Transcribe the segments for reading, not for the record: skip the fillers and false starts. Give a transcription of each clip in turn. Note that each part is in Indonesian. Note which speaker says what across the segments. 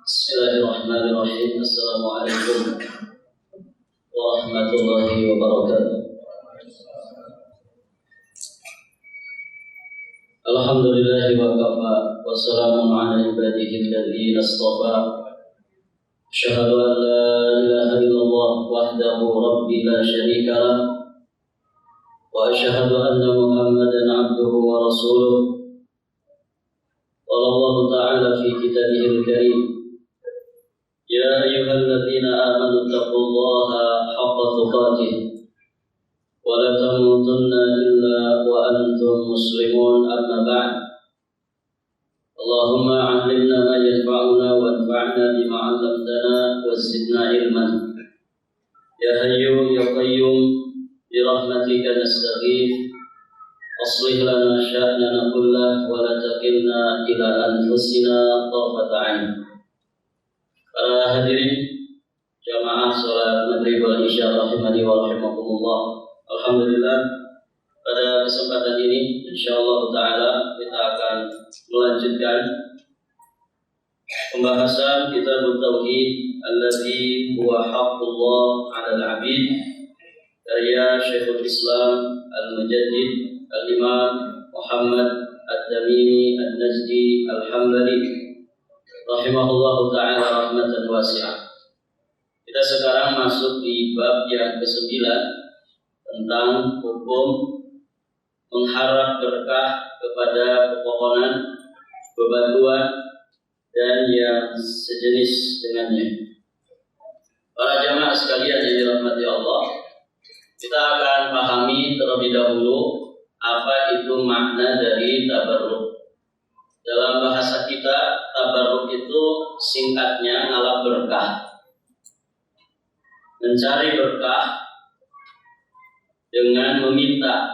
Speaker 1: Bismillahirrahmanirrahim. Assalamualaikum warahmatullahi wabarakatuh. Alhamdulillahi wa kafa wa salamun ala ibadihi alladhina istafa. Asyhadu an la ilaha illallah wahdahu rabbi la syarika lah wa asyhadu anna Muhammadan abduhu wa rasuluh. Qala Allah ta'ala fi kitabihil karim, ya ayyuhalladzina amanu taqullaha haqqa tuqatih wa la tamutunna illa wa antum muslimun. Amma ba'd. Allahumma 'allimna ma yanfa'una wanfa'na bima 'allamtana wa zidna ilman. Ya hayyu ya qayyum bi rahmatika nastaghith. Aslih lana sya'nana kullah wa la takilna ila anfusina tarfata 'ain. Para hadirin jamaah salat maghrib wal isya rahimani wa rahimakumullah. Alhamdulillah, pada kesempatan ini insyaallah taala kita akan melanjutkan pembahasan kitab tauhid allazi huwa haqqullah 'alal 'abid karya Syekhul Islam Al-Mujaddid Al-Imam Muhammad Ad-Damini An-Najdi Al-Hambali rahimahullahu ta'ala rahmatan wasi'ah. Kita sekarang masuk di bab yang ke-9 tentang hukum mengharap berkah kepada pepohonan, bebatuan, dan yang sejenis dengannya. Para jamaah sekalian yang dirahmati Allah, kita akan pahami terlebih dahulu apa itu makna dari tabarruk. Dalam bahasa kita, tabarruk itu singkatnya ngalap berkah. Mencari berkah dengan meminta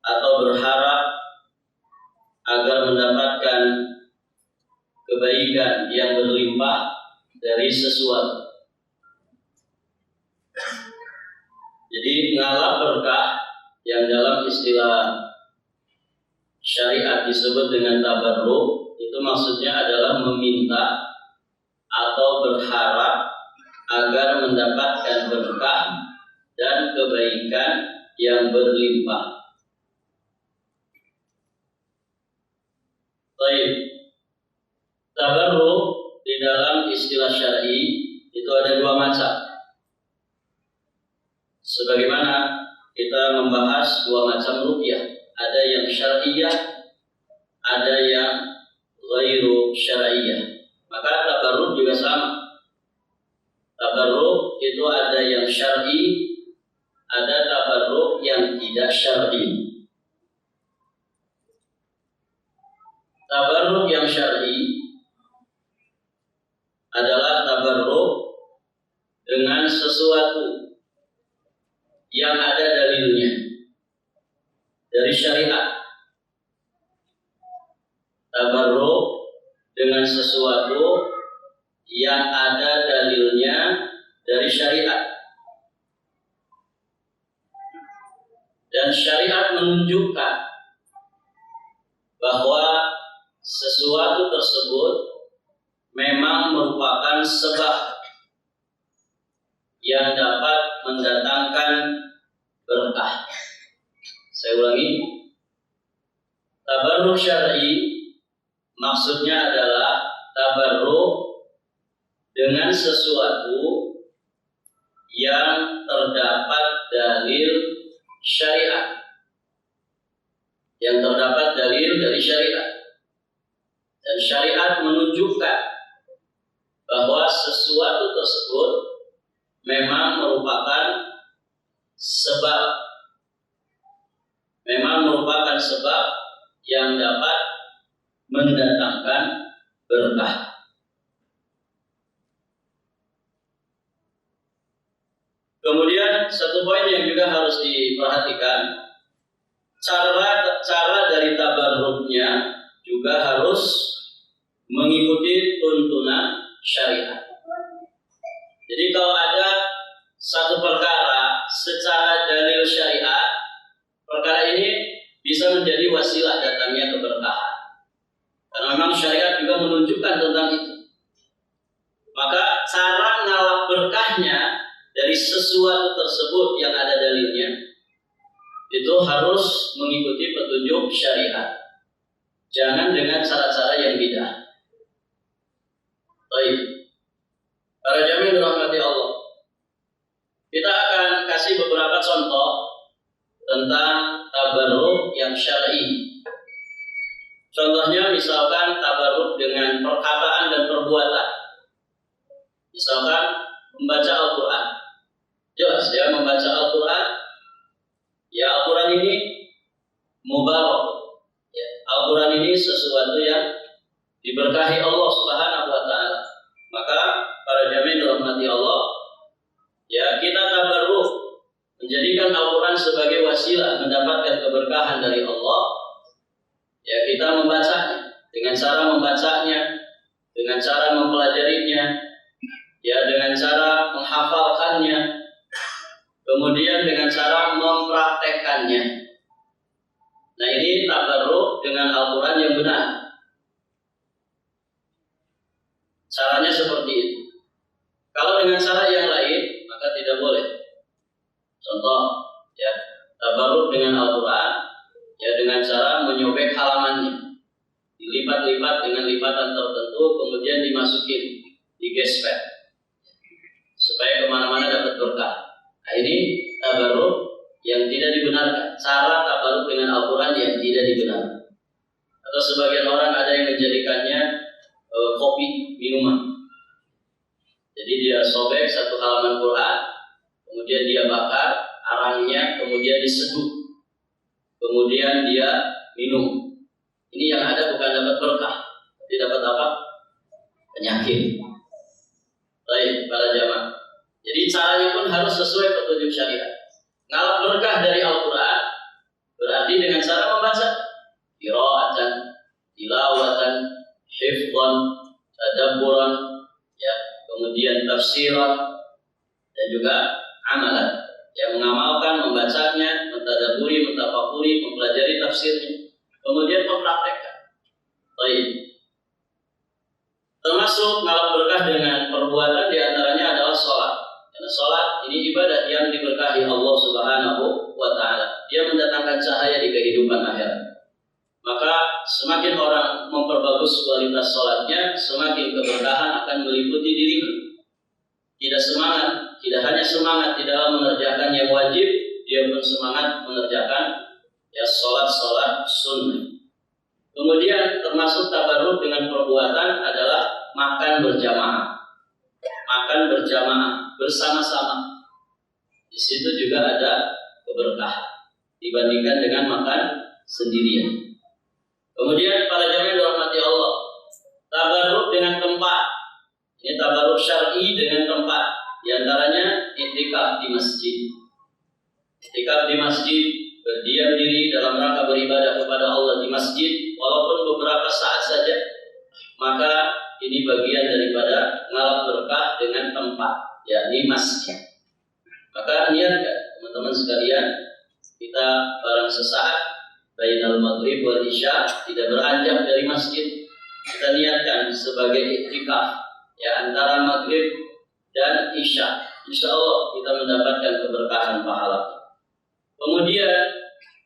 Speaker 1: atau berharap agar mendapatkan kebaikan yang berlimpah dari sesuatu. Jadi ngalap berkah yang dalam istilah syariat disebut dengan tabarruk, itu maksudnya adalah meminta atau berharap agar mendapatkan berkah dan kebaikan yang berlimpah. Baik, tabarruk di dalam istilah syar'i itu ada dua macam. Sebagaimana kita membahas dua macam ruqyah, ada yang syar'iyah, ada yang ghairu syar'iyah. Maka tabarruk juga sama. Tabarruk itu ada yang syar'i, ada tabarruk yang tidak syar'i. Tabarruk yang syar'i adalah tabarruk dengan sesuatu yang ada dalilnya dari syariat. Tabarruk dengan sesuatu yang ada dalilnya dari syariat. Dan syariat menunjukkan bahwa sesuatu tersebut memang merupakan sebab yang dapat mendatangkan berkah. Saya ulangi, tabarruk syar'i maksudnya adalah tabarruk dengan sesuatu yang terdapat dalil syariat, yang terdapat dalil dari syariat. Dan syariat menunjukkan bahwa sesuatu tersebut memang merupakan sebab, yang dapat mendatangkan berkah. Kemudian satu poin yang juga harus diperhatikan, cara dari tabarruknya juga harus mengikuti tuntunan syariat. Jadi kalau ada satu perkara secara dalil syariat, perkara ini bisa menjadi wasilah datangnya keberkahan. Karena memang syariat juga menunjukkan tentang itu. sahnya dari sesuatu tersebut yang ada dalilnya itu harus mengikuti petunjuk syariat. Jangan dengan cara-cara yang bidah. Baik. Para jamaah dirahmati Allah. Kita akan kasih beberapa contoh tentang tabarruk yang syar'i. Contohnya misalkan tabarruk dengan perkataan dan perbuatan. Misalkan membaca Al-Quran. Jelas ya, membaca Al-Quran. Ya, Al-Quran ini mubarak. Ya, Al-Quran ini sesuatu yang diberkahi Allah Subhanahu wa ta'ala. Maka para jamaah dirahmati Allah, ya, kita tabarruk menjadikan Al-Quran sebagai wasilah mendapatkan keberkahan dari Allah. Ya, kita membacanya dengan cara membacanya, dengan cara mempelajarinya, ya, dengan cara menghafalkannya, kemudian dengan cara mempraktekkannya. Nah, ini tabarruk dengan Al-Quran yang benar. Caranya seperti itu. Kalau dengan cara yang lain, maka tidak boleh. Contoh, ya, tabarruk dengan Al-Quran, ya, dengan cara menyobek halamannya, dilipat-lipat dengan lipatan tertentu, kemudian dimasukin di gesper, supaya kemana-mana dapat berkah. Nah, ini tabarruk yang tidak dibenarkan. Cara tabarruk dengan Al-Quran yang tidak dibenarkan. Atau sebagian orang ada yang menjadikannya kopi minuman. Jadi dia sobek satu halaman Quran, kemudian dia bakar arangnya, kemudian diseduh, kemudian dia minum. Ini yang ada bukan dapat berkah, tapi dapat apa? Penyakit. Baik, para jamaah. Jadi caranya pun harus sesuai petunjuk syariat. Ngalap berkah dari Al-Quran berarti dengan cara membaca, qiraatan, tilawatan, hifdhan, tadabburan, ya, kemudian tafsiran, dan juga amalan, yang mengamalkan, membacanya, mentadaburi, mentafakuri, mempelajari tafsirnya, kemudian mempraktekkan. Baik. Termasuk ngalap berkah dengan perbuatan diantaranya adalah sholat. Karena sholat ini ibadah yang diberkahi Allah Subhanahu wa ta'ala. Dia mendatangkan cahaya di kehidupan akhirat. Maka semakin orang memperbagus kualitas sholatnya, semakin keberkahan akan meliputi dirinya. Tidak hanya semangat di dalam mengerjakan yang wajib, dia pun semangat mengerjakan ya sholat sunnah. Kemudian termasuk tabarruk dengan perbuatan adalah makan berjamaah. Makan berjamaah bersama-sama. Di situ juga ada keberkahan dibandingkan dengan makan sendirian. Kemudian para jamaah dirahmati Allah, tabarruk dengan tempat. Ini tabarruk syar'i dengan tempat. Di antaranya i'tikaf di masjid. I'tikaf di masjid, berdiam diri dalam rangka beribadah kepada Allah di masjid, walaupun beberapa saat saja. Maka ini bagian daripada ngalap berkah dengan tempat, yakni masjid. Maka niatkan teman-teman sekalian, kita barang sesaat bainal maghrib wal isya tidak beranjak dari masjid, kita niatkan sebagai i'tikaf ya antara maghrib dan isya. Insya Allah kita mendapatkan keberkahan pahala. Kemudian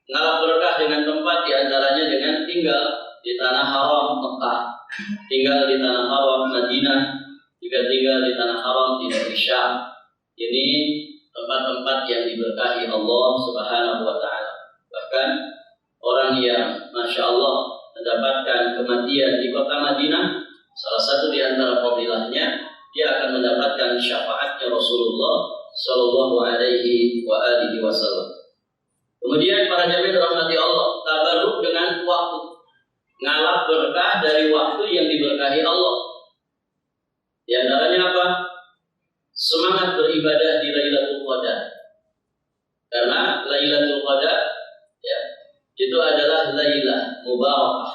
Speaker 1: ngalap berkah dengan tempat diantaranya dengan tinggal di tanah haram Mekah, tinggal di tanah haram Madinah, juga tinggal di tanah haram di negeri Syam. Ini tempat-tempat yang diberkahi Allah Subhanahu wa ta'ala. Bahkan orang yang Masya Allah mendapatkan kematian di kota Madinah, salah satu di antara fadilahnya, dia akan mendapatkan syafaatnya Rasulullah Sallallahu Alaihi Wasallam. Kemudian para jamaah dirahmati Allah, tabarruk dengan waktu, ngalap berkah dari waktu yang diberkahi Allah. Di antaranya apa? Semangat beribadah di Lailatul Qadar. Karena Lailatul Qadar ya, itu adalah lailah mubarakah,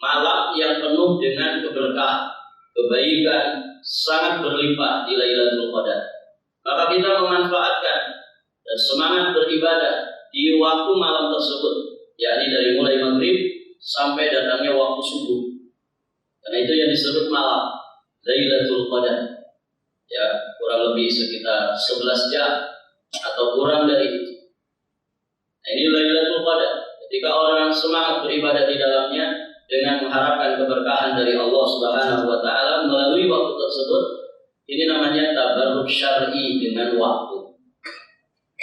Speaker 1: malam yang penuh dengan keberkahan, kebaikan sangat berlimpah di Lailatul Qadar. Maka kita memanfaatkan dan semangat beribadah di waktu malam tersebut, yakni dari mulai maghrib sampai datangnya waktu subuh. Karena itu yang disebut malam Lailatul Qadar. ya kurang lebih sekitar 11 jam atau kurang dari itu. Nah, ini Lailatul Qadar. Ketika orang semangat beribadah di dalamnya dengan mengharapkan keberkahan dari Allah Subhanahu wa taala melalui waktu tersebut, ini namanya tabarruk syar'i dengan waktu.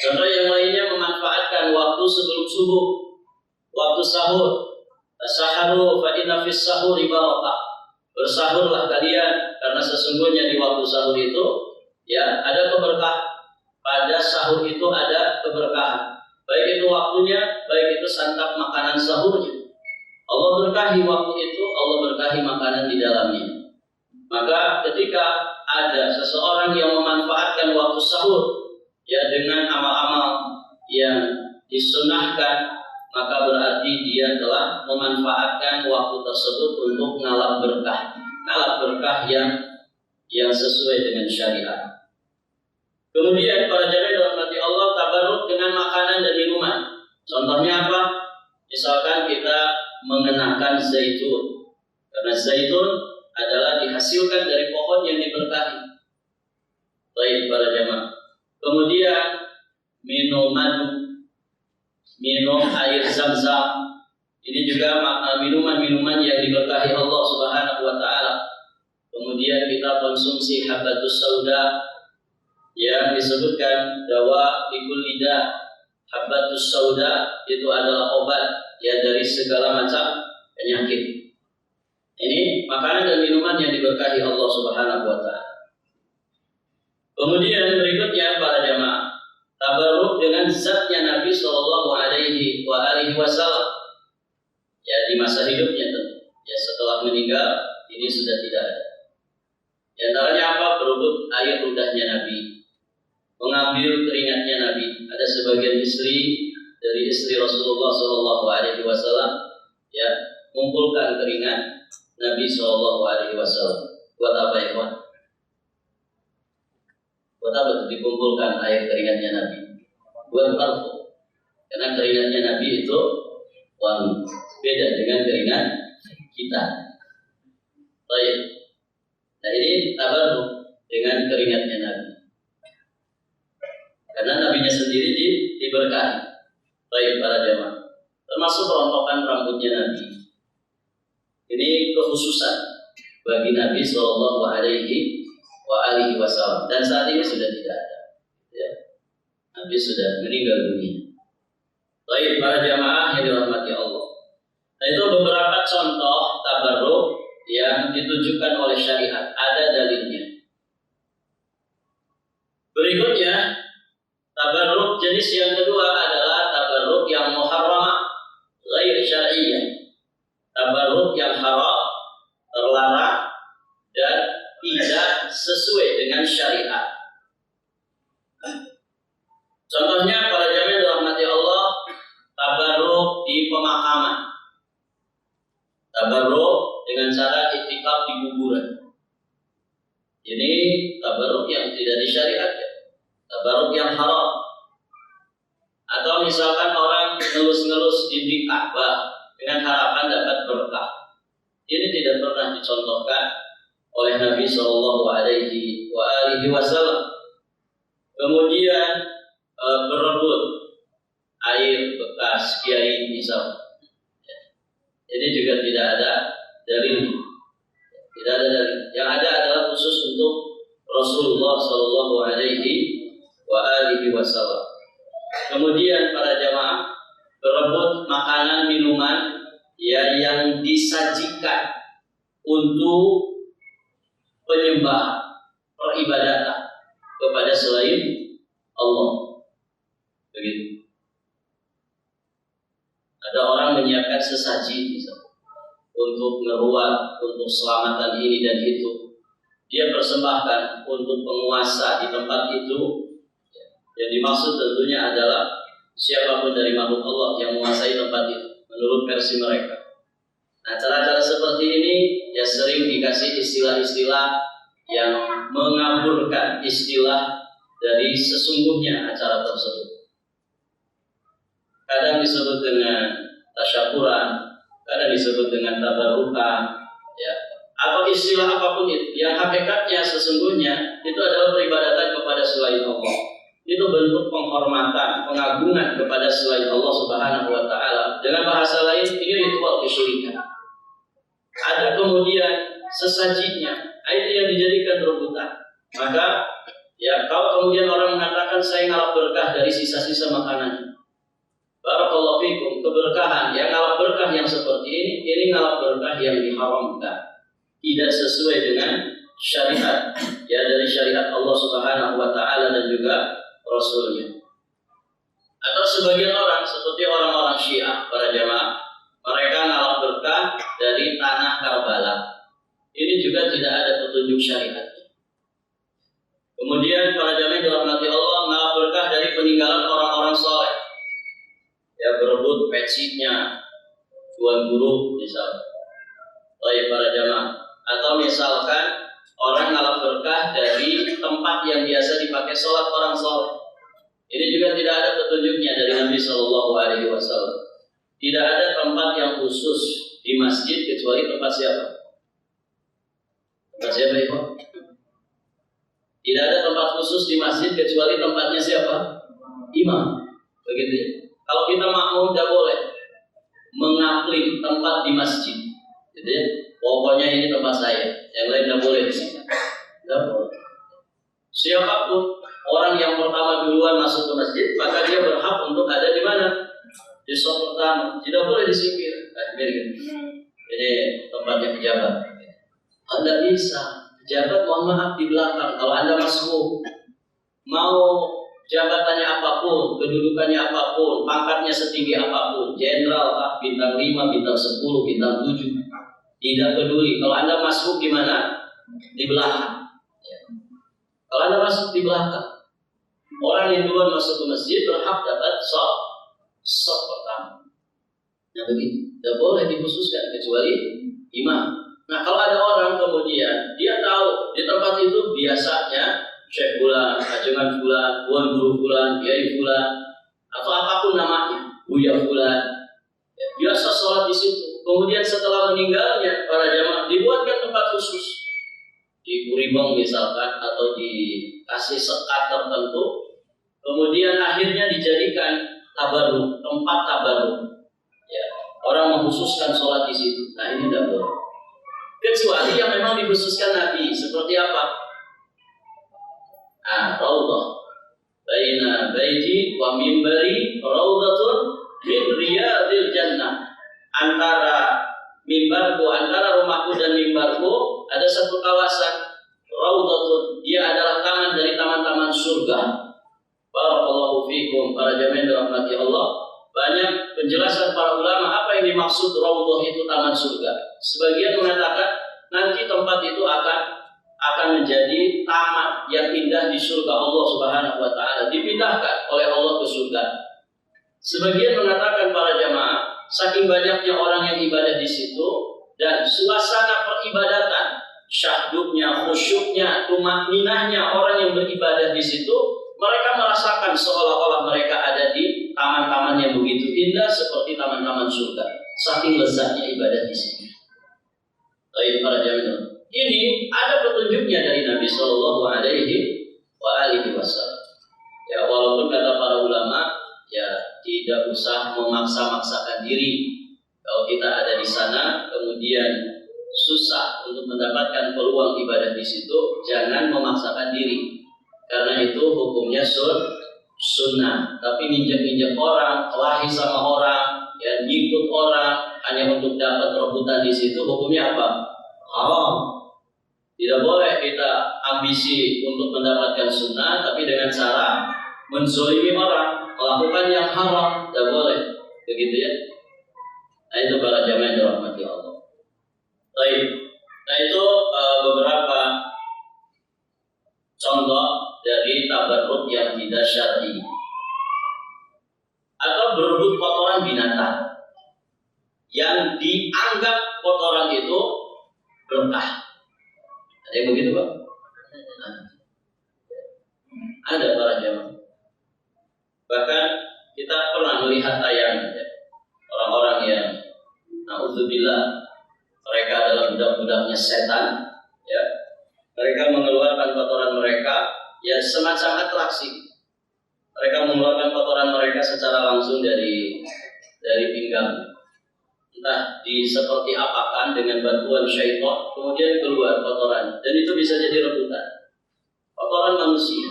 Speaker 1: Contoh yang lainnya memanfaatkan waktu sebelum subuh, waktu sahur. Saharu fa inna fis sahuri barakah. Bersahurlah kalian karena sesungguhnya di waktu sahur itu ya ada keberkahan. Pada sahur itu ada keberkahan. Baik itu waktunya, baik itu santap makanan sahurnya. Allah berkahi waktu itu, Allah berkahi makanan di dalamnya. Maka ketika ada seseorang yang memanfaatkan waktu sahur ya dengan amal-amal yang disunahkan, maka berarti dia telah memanfaatkan waktu tersebut untuk ngalap berkah yang sesuai dengan syariat. Kemudian para jamaah dirahmati Allah, tabarruk dengan makanan dan minuman. Contohnya apa? Misalkan kita mengenakan zaitun, karena zaitun adalah dihasilkan dari pohon yang diberkahi. Baik para jamaah. Kemudian minum madu, minum air zam-zam. Ini juga minuman-minuman yang diberkahi Allah Subhanahu wa taala. Kemudian kita konsumsi habatus sauda yang disebutkan dawa likul lidah. Habatus sauda itu adalah obat ya dari segala macam penyakit. Ini makanan dan minuman yang diberkahi Allah Subhanahu wa taala. Kemudian berikutnya para jamaah, tabarruk dengan zatnya Nabi Shallallahu Alaihi Wasallam. Ya di masa hidupnya tentu. Ya setelah meninggal ini sudah tidak ada. Di antaranya apa? Berebut air ludahnya Nabi, mengambil keringatnya Nabi. Ada sebagian istri dari istri Rasulullah Shallallahu Alaihi Wasallam ya mengumpulkan keringat Nabi Shallallahu Alaihi Wasallam. Buat apa ya Pak? Buat apa itu dikumpulkan air keringatnya Nabi? Buat parfum. Karena keringatnya Nabi itu wangi, beda dengan keringat kita. Baik. Nah ini tabarruk dengan keringatnya Nabi. Karena Nabinya sendiri diberkahi. Baik para jemaah. Termasuk rontokan rambutnya Nabi. Ini kekhususan bagi Nabi Shallallahu Alaihi Wasallam. Dan saat ini sudah tidak ada. Ya. Nabi sudah meninggal dunia. Baik para jamaah yang dirahmati Allah. Nah itu beberapa contoh tabarruk yang ditujukan oleh syariat. Ada dalilnya. Berikutnya tabarruk jenis yang kedua adalah tabarruk yang muharramah, ghair syar'iyyah. Tabarruk yang haram, terlarang dan tidak sesuai dengan syariat. Contohnya para jamaah dirahmati Allah, tabarruk di pemakaman. Tabarruk dengan cara iktikaf di kuburan. Ini tabarruk yang tidak disyariatkan. Tabarruk yang haram. Atau misalkan orang ngelus-ngelus dinding Ka'bah dengan harapan dapat berkah. Ini tidak pernah dicontohkan oleh Nabi Shallallahu Alaihi Wasallam. Kemudian berebut air bekas kiai misal. Ini juga tidak ada dalil. Tidak ada dalil. Yang ada adalah khusus untuk Rasulullah Shallallahu Alaihi Wasallam. Kemudian para jamaah berebut makanan minuman ya yang disajikan untuk penyembah peribadatan kepada selain Allah. Begitu. Ada orang menyiapkan sesaji misalnya, untuk ngeruat, untuk selamatan ini dan itu. Dia persembahkan untuk penguasa di tempat itu. Yang dimaksud tentunya adalah siapapun dari makhluk Allah yang menguasai tempat itu menurut versi mereka. Nah, cara-cara seperti ini ya sering dikasih istilah-istilah yang mengaburkan istilah dari sesungguhnya acara tersebut. Kadang disebut dengan tasyakuran, kadang disebut dengan tabarukan, ya, atau istilah apapun itu, yang hakikatnya sesungguhnya itu adalah peribadatan kepada selain Allah. Itu bentuk penghormatan, pengagungan kepada selain Allah Subhanahu wa Ta'ala. Dengan bahasa lain, ini ritual kesyirikan. Ada kemudian sesajinya, itu yang dijadikan rebutan. Maka ya kalau kemudian orang mengatakan saya ngalap berkah dari sisa-sisa makanan, barakallahu fikum, keberkahan yang ngalap berkah yang seperti ini ngalap berkah yang diharamkan, tidak sesuai dengan syariat, ya dari syariat Allah Subhanahu wa Ta'ala dan juga Rasulnya. Atau sebagian orang seperti orang-orang Syiah, para jamaah, mereka ngalap berkah dari tanah Karbala. Ini juga tidak ada petunjuk syariat. Kemudian para jamaah dirahmati Allah, ngalap berkah dari peninggalan orang-orang soleh, ya berebut pecinya tuan guru misalnya. Baik para jamaah. Atau misalkan orang ngalap berkah dari tempat yang biasa dipakai sholat orang soleh. Ini juga tidak ada petunjuknya dari Nabi Shallallahu Alaihi Wasallam. Tidak ada tempat yang khusus di masjid kecuali tempat siapa? Tempat siapa itu? Tidak ada tempat khusus di masjid kecuali tempatnya siapa? Imam. Begitu ya. Kalau kita makmum tidak boleh mengaplik tempat di masjid. Gitu ya. Pokoknya ini tempat saya, yang lain tidak boleh di sini. Tidak boleh. Siapapun orang yang pertama duluan masuk ke masjid, maka dia berhak untuk ada di mana? Di saf pertama. Tidak boleh disingkir. Ini tempatnya pejabat. Anda bisa pejabat, mohon maaf di belakang. Kalau Anda masuk, mau jabatannya apapun, kedudukannya apapun, pangkatnya setinggi apapun, jenderal kah, bintang 5, bintang 10, bintang 7, tidak peduli. Kalau Anda masuk di mana? Di belakang. Ya. Kalau Anda masuk di belakang, orang yang duluan masuk ke masjid berhak dapat saf pertama. Nah begitu, tidak boleh dikhususkan kecuali imam. Nah kalau ada orang kemudian dia tahu di tempat itu biasanya Syekh Fulan, Ajengan Fulan, Tuan Guru Fulan, Kiai Fulan, atau apapun namanya, Buya Fulan, ya, biasa sholat di situ. Kemudian setelah meninggalnya para jamaah dibuatkan tempat khusus di Kuribang misalkan, atau dikasih sekat tertentu. Kemudian akhirnya dijadikan tabarruk, tempat tabarruk. Ya, orang mengkhususkan sholat di situ. Nah ini tidak boleh. Kecuali yang memang dikhususkan Nabi. Seperti apa? Raudhah baina baiti wa mimbari raudhatun min riyadil jannah. Antara mimbarku, antara rumahku dan mimbarku ada satu kawasan raudhatun, dia adalah taman dari taman-taman surga. Barakallahu fikum, para jamaah dirahmati Allah. Banyak penjelasan para ulama apa yang dimaksud raudhah itu taman surga. Sebagian mengatakan nanti tempat itu akan menjadi taman yang indah di surga Allah Subhanahu wa Ta'ala, dipindahkan oleh Allah ke surga. Sebagian mengatakan para jamaah, saking banyaknya orang yang ibadah di situ dan suasana peribadatan, syahdunya, khusyuknya, tumakninahnya orang yang beribadah di situ, mereka merasakan seolah-olah mereka ada di taman-taman yang begitu indah seperti taman-taman surga. Saking lezatnya ibadah di sini. Baik para jamaah, ini ada petunjuknya dari Nabi Shallallahu Alaihi Wasallam. Ya walaupun kata para ulama, ya tidak usah memaksa-maksakan diri. Kalau kita ada di sana, kemudian susah untuk mendapatkan peluang ibadah di situ, jangan memaksakan diri. Karena itu hukumnya sunnah. Tapi ninjak-ninjak orang, kelahi sama orang, ya ngikut orang hanya untuk dapat rebutan di situ, hukumnya apa? Haram. Tidak boleh kita ambisi untuk mendapatkan sunnah, tapi dengan cara menzolimi orang, melakukan yang haram, tidak boleh. Begitu ya. Nah itu para jamaah dirahmati Allah. Baik. Nah itu beberapa contoh dari tabarruk yang tidak syar'i. Atau berebut kotoran binatang yang dianggap kotoran itu berkah. Ada yang begitu Pak? Ada para jamaah. Bahkan kita pernah melihat tayangan ya, orang-orang yang na'udzubillah mereka adalah budak-budaknya setan, ya. Mereka mengeluarkan kotoran mereka, ya semacam atraksi. Mereka mengeluarkan kotoran mereka secara langsung dari pinggang. Entah seperti apakan dengan bantuan syaitan, kemudian keluar kotoran, dan itu bisa jadi rebutan. Kotoran manusia,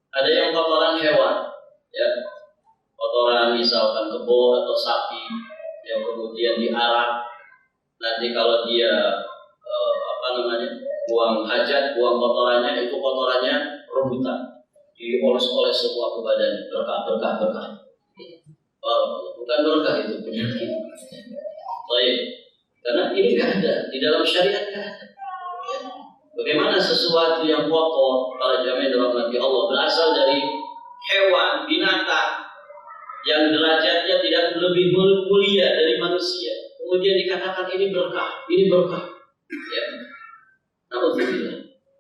Speaker 1: ada yang kotoran hewan, ya, kotoran misalkan kebo atau sapi yang kemudian diarak. Nanti kalau dia buang hajat, buang kotorannya, itu kotorannya rebutan, dioles-oles semua ke badannya, berkah. Bukan berkah, itu penyakit. Baik, karena ini nggak ada di dalam syariat, nggak ada. Ya. Bagaimana sesuatu yang kotor, para jamaah dirahmati Allah, berasal dari hewan, binatang yang derajatnya tidak lebih mulia dari manusia, kemudian dikatakan ini berkah. Ya. Alhamdulillah.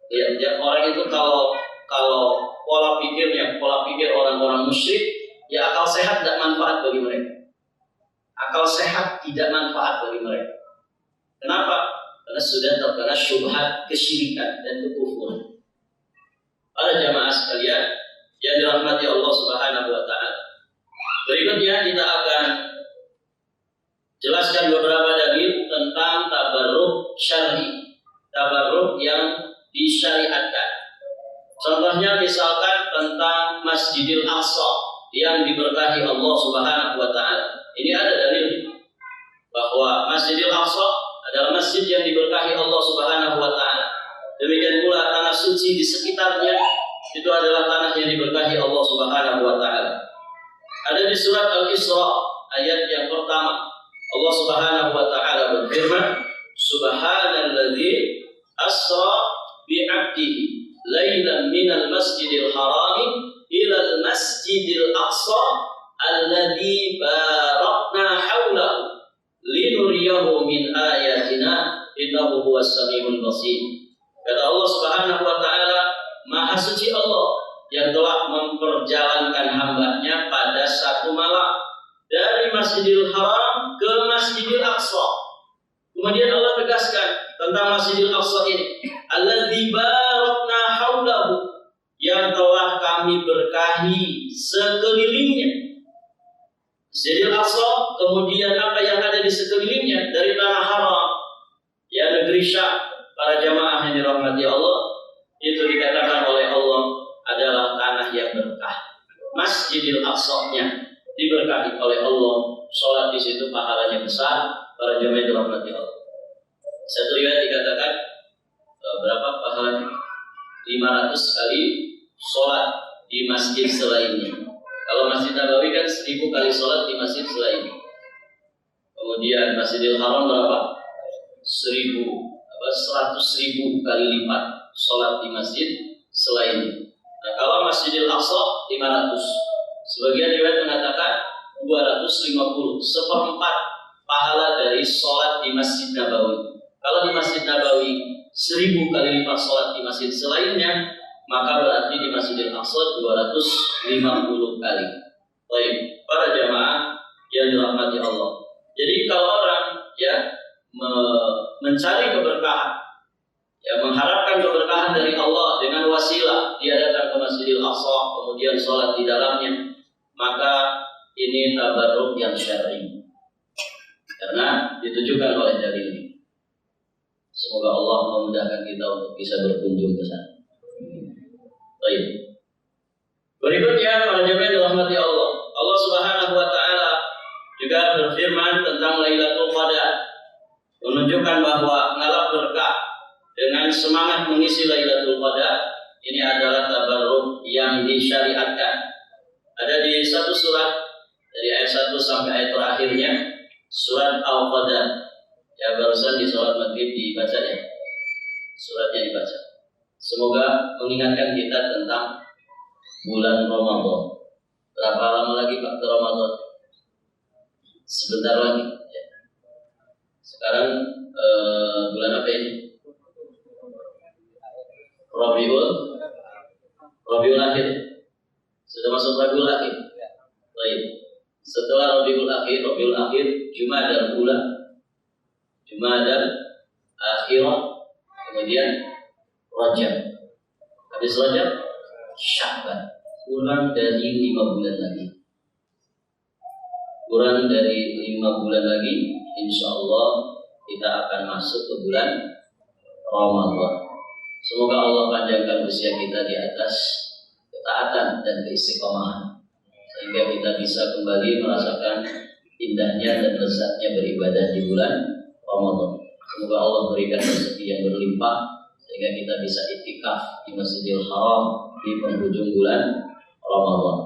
Speaker 1: Ya, orang itu kalau pola pikir orang-orang musyrik, ya akal sehat tidak manfaat bagi mereka. Akal sehat tidak manfaat bagi mereka. Kenapa? Karena sudah terkena syubhat kesyirikan dan kekufuran. Para jamaah sekalian yang dirahmati Allah Subhanahu wa taala. Berikutnya kita akan jelaskan beberapa dalil tentang tabarruk syar'i. Tabarruk yang disyariatkan. Contohnya misalkan tentang Masjidil Aqsa yang diberkahi Allah Subhanahu wa taala. Ini ada dalil bahwa Masjidil Aqsa adalah masjid yang diberkahi Allah Subhanahu wa taala. Demikian pula tanah suci di sekitarnya itu adalah tanah yang diberkahi Allah Subhanahu wa taala. Ada di surat Al-Isra ayat yang pertama. Allah Subhanahu wa taala berfirman, Subhanalladzi asra bi'abdihi lailan minal masjidil harami ilal masjidil aqsa alladzi barakna haulahu linuriyahu min ayatina innahu huwas samiul basir. Kata Allah Subhanahu wa taala, Maha suci Allah yang telah memperjalankan hambanya pada satu malam dari Masjidil Haram ke Masjidil Aqsa. Kemudian Allah tegaskan tentang Masjidil Aqsa ini, alladzi barakna haulahu, yang telah kami berkahi sekelilingnya. Masjidil Aqsa, kemudian apa yang ada di sekelilingnya dari tanah haram, ya negeri Syam. Para jamaah yang dirahmati Allah, itu dikatakan oleh Allah adalah tanah yang berkah. Masjidil Aqsa-nya diberkahi oleh Allah. Sholat di situ pahalanya besar. Para jamaah yang dirahmati Allah. Satu riwayat dikatakan berapa pahalanya? 500 kali sholat di masjid selainnya. Kalau Masjid Nabawi kan 1000 kali sholat di masjid selainnya. Kemudian Masjidil Haram berapa? 100.000 kali lipat sholat di masjid selainnya. Nah, kalau Masjidil Aqsa 500. Sebagian riwayat mengatakan 250, seperempat pahala dari sholat di Masjid Nabawi. Kalau di Masjid Nabawi 1000 kali lipat sholat di masjid selainnya, maka berarti di Masjidil Aqsa 250 kali. Baik, para jamaah yang dirahmati Allah. Jadi kalau orang mencari keberkahan, mengharapkan keberkahan dari Allah dengan wasilah dia datang ke Masjidil Aqsa kemudian sholat di dalamnya, maka ini tabarruk yang syar'i karena ditujukan oleh dalil ini. Semoga Allah memudahkan kita untuk bisa berkunjung ke sana. Baik. Berikutnya para jemaah dirahmati Allah. Allah Subhanahu wa taala juga berfirman tentang Lailatul Qadar, menunjukkan bahwa ngalap berkah dengan semangat mengisi Lailatul Qadar ini adalah tabarruk yang disyariatkan. Ada di satu surat dari ayat 1 sampai ayat terakhirnya, surat Al-Qadar. Ya, barusan di sholat maghrib dibaca ya. Suratnya dibaca. Semoga mengingatkan kita tentang bulan Ramadan. Berapa lama lagi Pak ke Ramadan? Sebentar lagi ya. Sekarang bulan apa ini? Rabiul Akhir. Sudah masuk Rabiul Akhir. Baik. Setelah Rabiul Akhir, Jumadal Ula, Jumadal akhirah, kemudian Rajab. Habis Rajab, Sya'ban. Kurang dari 5 bulan lagi. Kurang dari 5 bulan lagi, insya Allah kita akan masuk ke bulan Ramadan. Semoga Allah panjangkan usia kita di atas ketaatan dan keistiqomahan, sehingga kita bisa kembali merasakan indahnya dan lezatnya beribadah di bulan Ramadan. Semoga Allah berikan rezeki yang berlimpah sehingga kita bisa iktikaf di Masjidil Haram di penghujung bulan Ramadan.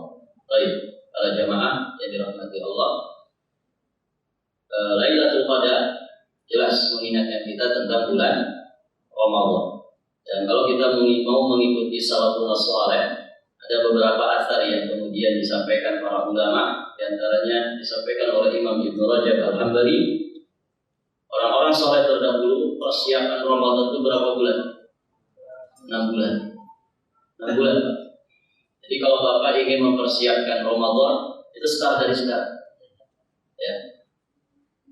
Speaker 1: Baik, para jamaah yang dirahmati Allah, Lailatul Qadar jelas mengingatkan kita tentang bulan Ramadan. Dan kalau kita mau mengikuti salafun saleh, ada beberapa athar yang kemudian disampaikan para ulama, di antaranya disampaikan oleh Imam Ibnu Rajab Al-Hambali. Orang-orang saleh terdahulu persiapan Ramadan itu berapa bulan? 6 bulan. 6 bulan, Pak. Jadi kalau Bapak ingin mempersiapkan Ramadan, itu start dari sekarang. Ya.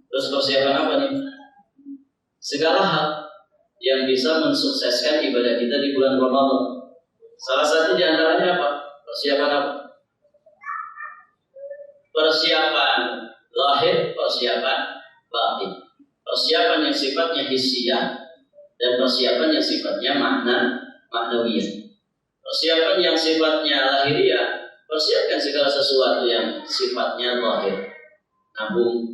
Speaker 1: Terus persiapan apa nih? Segala hal yang bisa mensukseskan ibadah kita di bulan Ramadan. Salah satu di antaranya apa? Persiapan apa? Persiapan lahir, persiapan batin. Persiapan yang sifatnya hissiyah dan persiapan yang sifatnya maknawiyah. Persiapan yang sifatnya lahiriah, persiapkan segala sesuatu yang sifatnya lahir. Nabung,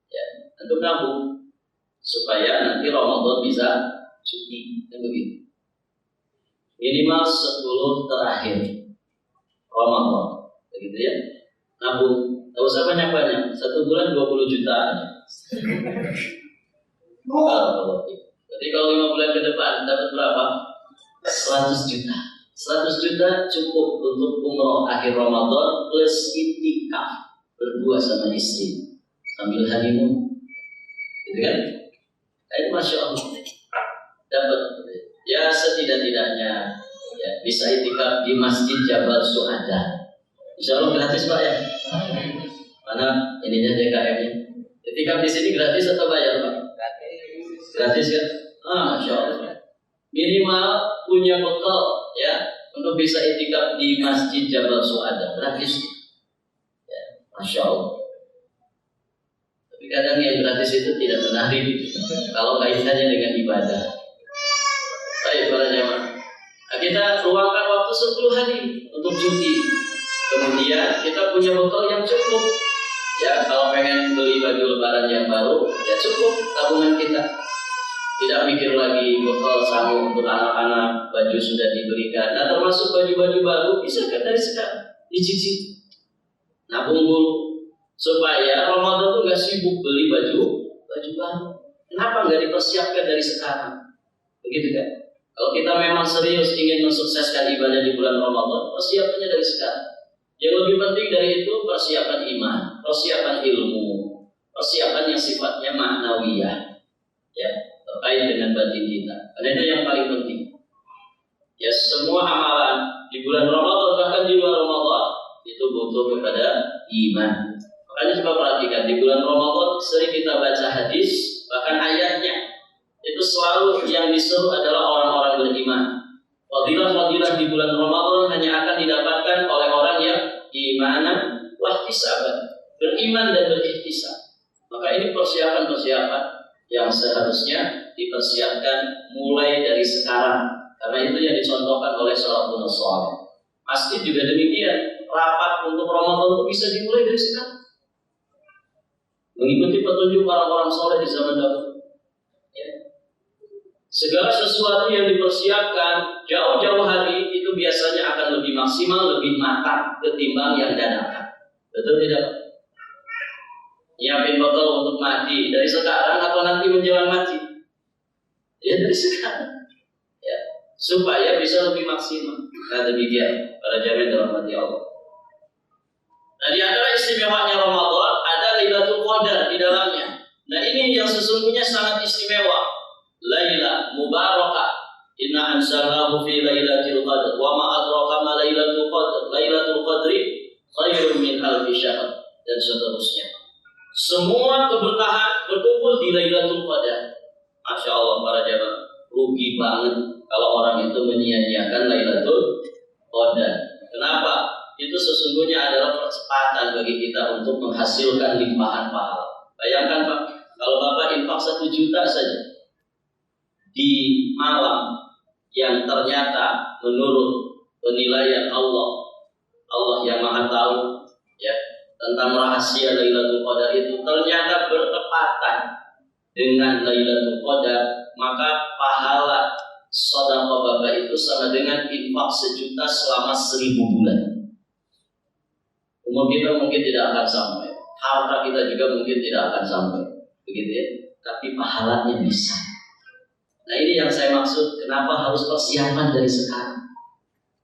Speaker 1: ya, untuk nabung supaya nanti Ramadan bisa cuti, kan begitu. Minimal 10 terakhir Ramadan, begitu ya. Nabung, tak usah banyak-banyak, 1 bulan 20 juta aja. Jadi kalau 5 bulan ke depan dapat berapa? 100 juta. 100 juta cukup untuk umroh akhir Ramadan plus iktikaf berdua sama istri sambil honeymoon, gitu kan? Itu masya Allah dapat ya setidak-tidaknya ya, bisa iktikaf di Masjid Jabal Su'ada. Insya Allah gratis Pak ya. Mana ininya DKM-nya? Iktikaf di sini gratis atau bayar Pak? Gratis kan? Masya Allah. Minimal punya bekal ya untuk bisa iktikaf di Masjid Jabal Su'ada gratis. Ya, masya Allah. Tapi kadang yang gratis itu tidak menarik kalau kaitannya dengan ibadah. Baik para jamaah, kita luangkan waktu 10 hari untuk cuti. Kemudian kita punya bekal yang cukup. Ya, kalau pengen beli baju lebaran yang baru, ya cukup tabungan kita. Tidak mikir lagi bekal sama untuk anak-anak, baju sudah dibelikan. Nah, termasuk baju-baju baru bisa kan dari sekarang dicicil. Nabung dulu supaya Ramadan tuh nggak sibuk beli baju baru. Kenapa nggak dipersiapkan dari sekarang? Begitu kan? Kalau kita memang serius ingin mensukseskan ibadah di bulan Ramadan, persiapannya dari sekarang. Yang lebih penting dari itu persiapan iman, persiapan ilmu, persiapan yang sifatnya maknawiyah, ya, terkait dengan batin kita. Karena itu yang paling penting. Ya, semua amalan di bulan Ramadan bahkan di luar Ramadan itu butuh kepada iman. Makanya coba perhatikan di bulan Ramadan sering kita baca hadis, bahkan ayatnya itu selalu yang disuruh adalah orang-orang beriman. Fadilah-fadilah di bulan Ramadan hanya akan didapatkan oleh orang yang imanan wahtisaban, beriman dan berikhtisab. Maka ini persiapan-persiapan yang seharusnya dipersiapkan mulai dari sekarang. Karena itu yang dicontohkan oleh salafun saleh. Masjid juga demikian. Rapat untuk Ramadan itu bisa dimulai dari sekarang. Mengikuti petunjuk orang-orang saleh di zaman dahulu. Ya. Segala sesuatu yang dipersiapkan jauh-jauh hari itu biasanya akan lebih maksimal, lebih matang ketimbang yang dadakan. Betul tidak? Nyiapin bekal untuk mati dari sekarang atau nanti menjelang mati? Ya dari sekarang. Ya, supaya bisa lebih maksimal. Nah demikian para jamaah dirahmati Allah. Nah di antara istimewanya Ramadan ada Lailatul Qadar di dalamnya. Nah ini yang sesungguhnya sangat istimewa. Laila mubarakah. Inna anzalnahu fi lailatul qadr wa ma adraka ma lailatul qadr. Lailatul qadri khairun min alfi syahr dan seterusnya. Semua keberkahan berkumpul di Lailatul Qadar. Masya Allah para jamaah, rugi banget kalau orang itu menyia-nyiakan Lailatul Qadar. Kenapa? Itu sesungguhnya adalah percepatan bagi kita untuk menghasilkan limpahan pahala. Bayangkan Pak, kalau Bapak infak 1 juta saja di malam yang ternyata menurut penilaian Allah yang Maha Tahu ya tentang rahasia Lailatul Qadar itu ternyata bertepatan dengan Lailatul Qadar, maka pahala sedekah Bapak itu sama dengan infak 1 juta selama 1000 bulan. Umur kita mungkin tidak akan sampai, harta kita juga mungkin tidak akan sampai, begitu ya. Tapi pahalanya bisa. Nah ini yang saya maksud, kenapa harus persiapan dari sekarang?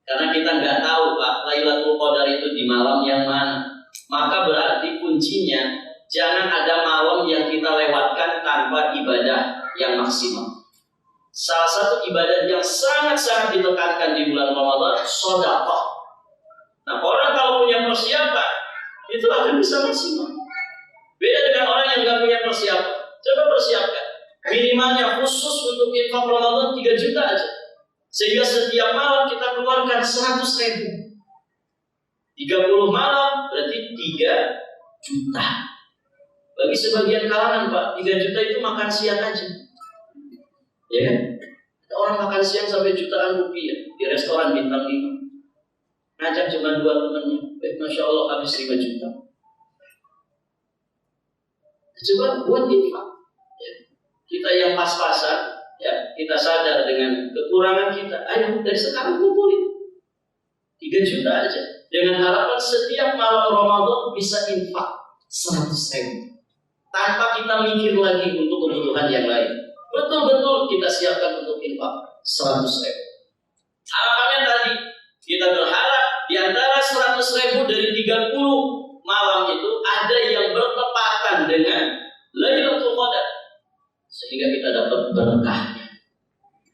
Speaker 1: Karena kita nggak tahu Pak, Lailatul Qadar itu di malam yang mana. Maka berarti kuncinya, jangan ada malam yang kita lewatkan tanpa ibadah yang maksimal. Salah satu ibadah yang sangat-sangat ditekankan di bulan Ramadan, sedekah. Nah orang kalau punya persiapan, itu akan bisa maksimal. Beda dengan orang yang nggak punya persiapan. Coba persiapkan. Minimalnya khusus untuk infak Ramadan 3 juta aja. Sehingga setiap malam kita keluarkan 100.000. 30 malam berarti 3 juta. Bagi sebagian kalangan Pak, 3 juta itu makan siang aja. Ya kan? Ada orang makan siang sampai jutaan rupiah di restoran bintang 5. Ngajak cuma 2 temannya. Masya Allah habis 5 juta. Coba buat infak. Ya. Kita yang pas-pasan, ya, kita sadar dengan kekurangan kita. Ayo dari sekarang kumpulin 3 juta aja. Dengan harapan setiap malam Ramadan bisa infak 100.000. Tanpa kita mikir lagi untuk kebutuhan yang lain. Betul-betul kita siapkan untuk infak 100.000. Harapannya tadi, kita berharap di antara 100.000 dari 30 malam itu ada yang bertepatan dengan Lailatul Qadar. Sehingga kita dapat berkahnya.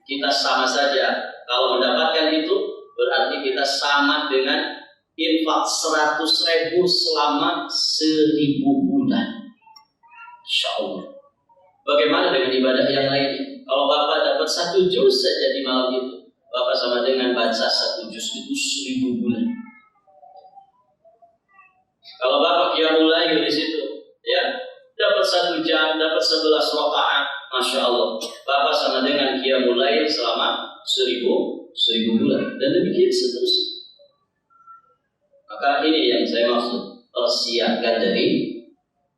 Speaker 1: Kita sama saja. Kalau mendapatkan itu, berarti kita sama dengan infak 100.000 selama 1000 bulan. Insya Allah. Bagaimana dengan ibadah yang lainnya? Kalau Bapak dapat 1 juz saja di malam itu, Bapak sama dengan baca 1 juz itu 1000 bulan. Kalau Bapak qiyamul lail di situ, ya, dapat 1 jam, dapat 11 rakaat, Masya Allah. Bapak sama dengan qiyamul lail selama 1000 bulan. Dan demikian seterusnya. Maka ini yang saya maksud, persiapkan dari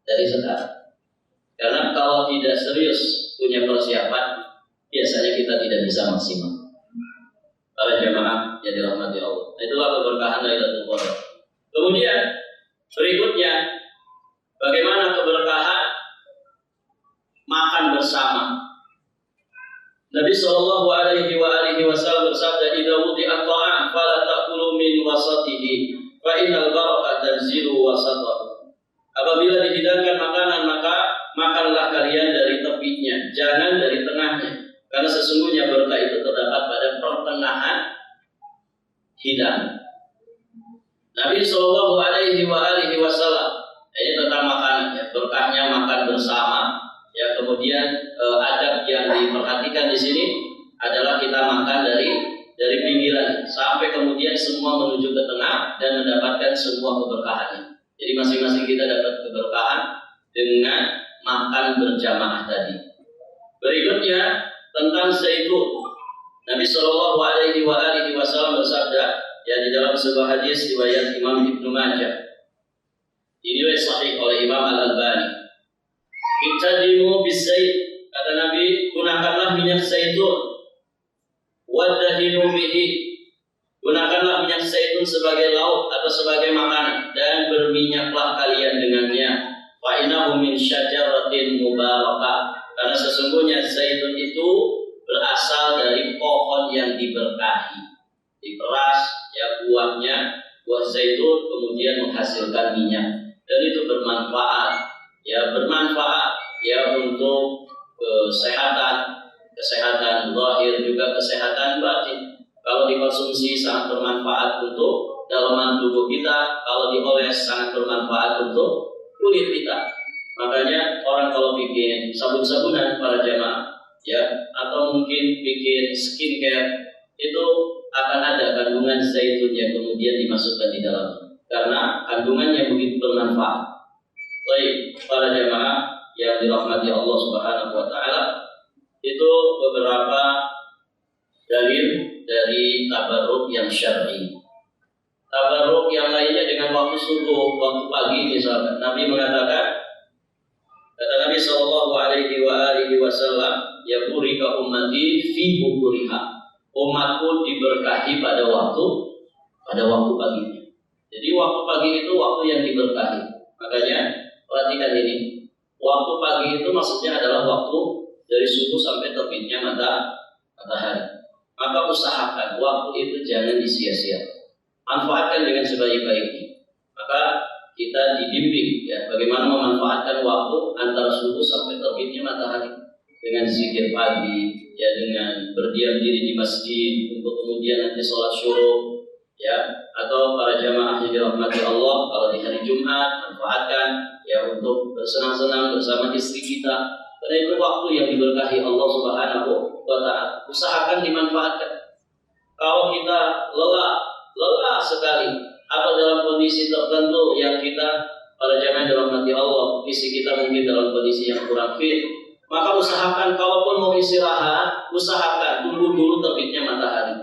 Speaker 1: sekarang. Karena kalau tidak serius punya persiapan, biasanya kita tidak bisa maksimal. Para jamaah yang dirahmati Allah. Itulah keberkahan Lailatul Qadar. Kemudian berikutnya, bagaimana keberkahan makan bersama. Nabi Shallallahu Alaihi Wasallam bersabda, "Idza wudi'a ta'am, fala ta'kulu min wasatihi, fa innal barakata tanzilu wasatahu." Apabila dihidangkan makanan, maka makanlah kalian dari tepinya, jangan dari tengahnya, karena sesungguhnya berkah itu terdapat pada pertengahan hidangan. Nabi Shallallahu Alaihi Wasallam ini tentang makanan, ya, berkahnya makan bersama. Ya, kemudian adab yang diperhatikan di sini adalah kita makan dari pinggiran sampai kemudian semua menuju ke tengah dan mendapatkan semua keberkahannya. Jadi masing-masing kita dapat keberkahan dengan makan berjamaah tadi. Berikutnya tentang zaitun. Nabi Shallallahu Alaihi Wasallam bersabda, ya, di dalam sebuah hadis riwayat Imam Ibnu Majah. Ini sahih oleh Imam Al-Albani. Ittadimu bizait, kata Nabi, gunakanlah minyak zaitun. Wadahinu bihi, gunakanlah minyak zaitun sebagai lauk atau sebagai makanan, dan berminyaklah kalian dengannya. Fa innahu min syajaratin mubarakah, karena sesungguhnya zaitun itu berasal dari pohon yang diberkahi. Diperas, ya, buahnya, buah zaitun kemudian menghasilkan minyak, dan itu bermanfaat, ya, untuk kesehatan zahir juga kesehatan batin. Kalau dikonsumsi sangat bermanfaat untuk dalaman tubuh kita, kalau dioles sangat bermanfaat untuk kulit kita. Makanya orang kalau bikin sabun-sabunan, para jamaah, ya, atau mungkin bikin skincare, itu akan ada kandungan zaitun yang kemudian dimasukkan di dalamnya, karena kandungannya begitu bermanfaat. Baik, para jamaah yang dirahmati Allah Subhanahu wa taala, itu beberapa dalil dari tabarruk yang syar'i. Tabarruk yang lainnya dengan waktu subuh, waktu pagi misalkan. Nabi mengatakan, kata Nabi sallallahu alaihi wasallam, ya burika ummati fi bukuriha. Umatku diberkahi pada waktu pagi. Jadi waktu pagi itu waktu yang diberkahi. Makanya perhatikan ini. Waktu pagi itu maksudnya adalah waktu dari subuh sampai terbitnya matahari. Maka usahakan waktu itu jangan disia-sia. Manfaatkan dengan sebaik-baiknya. Maka kita dibimbing ya bagaimana memanfaatkan waktu antara subuh sampai terbitnya matahari, dengan zikir pagi, ya, dengan berdiam diri di masjid untuk kemudian nanti sholat syuruk, ya, atau para jamaah yang dirahmati Allah kalau di hari Jumat manfaatkan ya untuk bersenang-senang bersama istri kita, karena itu waktu yang diberkahi Allah Subhanahu wa taala. Usahakan dimanfaatkan. Kalau kita lelah sekali atau dalam kondisi tertentu yang kita para jamaah dirahmati Allah, fisik kita mungkin dalam kondisi yang kurang fit, maka usahakan kalaupun mau istirahat, usahakan tunggu dulu terbitnya matahari,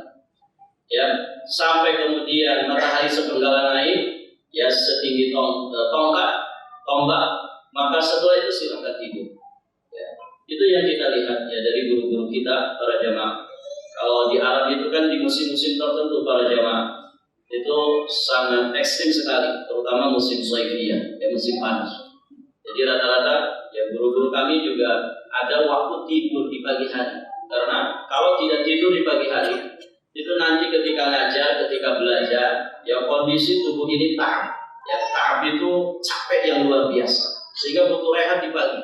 Speaker 1: ya, sampai kemudian matahari sepenggalan naik, ya, setinggi tombak, maka setelah itu silakan tidur. Ya, itu yang kita lihat ya dari guru-guru kita para jamaah. Kalau di Arab itu kan di musim-musim tertentu para jamaah itu sangat ekstrim sekali, terutama musim saifiyah, ya, musim panas. Jadi rata-rata ya guru-guru kami juga ada waktu tidur di pagi hari, karena kalau tidak tidur di pagi hari itu nanti ketika ngajar, ketika belajar, ya kondisi tubuh ini ta'ab, ya, ta'ab itu capek yang luar biasa, sehingga butuh rehat di pagi.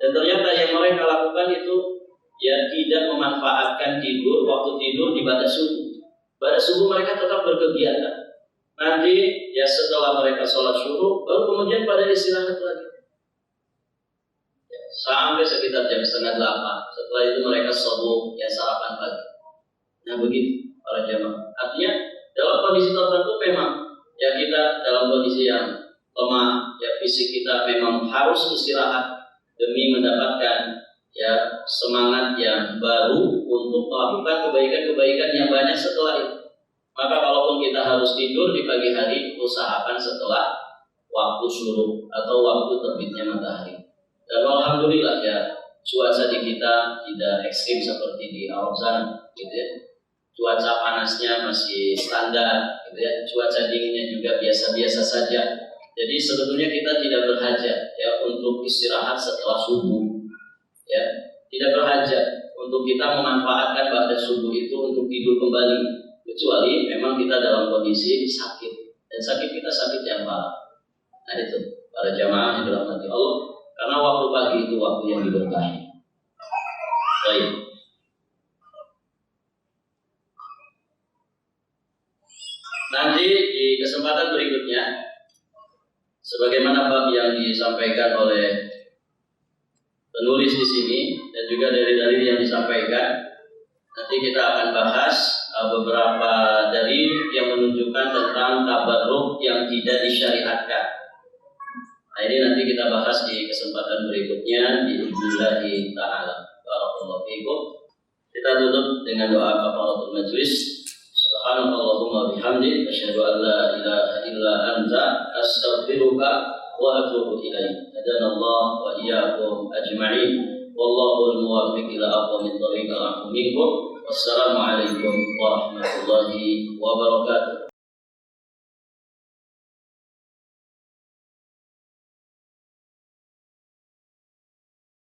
Speaker 1: Dan ternyata yang mereka lakukan itu ya tidak memanfaatkan tidur, waktu tidur di batas subuh. Pada subuh mereka tetap berkegiatan. Nanti ya setelah mereka sholat syuruk, baru kemudian pada istirahat lagi. Ya, sampai sekitar jam 7:30. Setelah itu mereka subuh, ya, sarapan pagi. Nah begitu para jamaah. Artinya dalam kondisi tertentu memang ya kita dalam kondisi yang lemah, ya fisik kita memang harus istirahat demi mendapatkan ya semangat yang baru untuk melakukan kebaikan-kebaikan yang banyak setelah itu. Maka kalaupun kita harus tidur di pagi hari, usahakan setelah waktu syuruk atau waktu terbitnya matahari. Dan alhamdulillah ya cuaca di kita tidak ekstrim seperti di Arab sana, gitu ya. Cuaca panasnya masih standar, gitu ya. Cuaca dinginnya juga biasa-biasa saja. Jadi sebetulnya kita tidak berhajat ya untuk istirahat setelah subuh. Ya, tidak berhajat untuk kita memanfaatkan pada subuh itu untuk tidur kembali, kecuali memang kita dalam kondisi sakit, dan sakit kita sakit yang parah. Nah itu para jamaah yang dirahmati Allah, karena waktu pagi itu waktu yang diberkahi. Baik. Nanti di kesempatan berikutnya, sebagaimana bab yang disampaikan oleh penulis di sini dan juga dari dalil yang disampaikan, nanti kita akan bahas beberapa dalil yang menunjukkan tentang tabarruk yang tidak disyariatkan. Nah ini nanti kita bahas di kesempatan berikutnya bi'idznillah ta'ala. Barakallahu fiikum. Kita tutup dengan doa kafaratul majlis. Subhanallahumma bihamdik, asyhadu an la ilaha illa anta, astaghfiruka wa atubu ilaik. Hadanallah wa iyyakum ajma'in. Wallahul muwaffiq ila aqwamit thoriq. Wassalamu alaikum warahmatullahi wabarakatuh.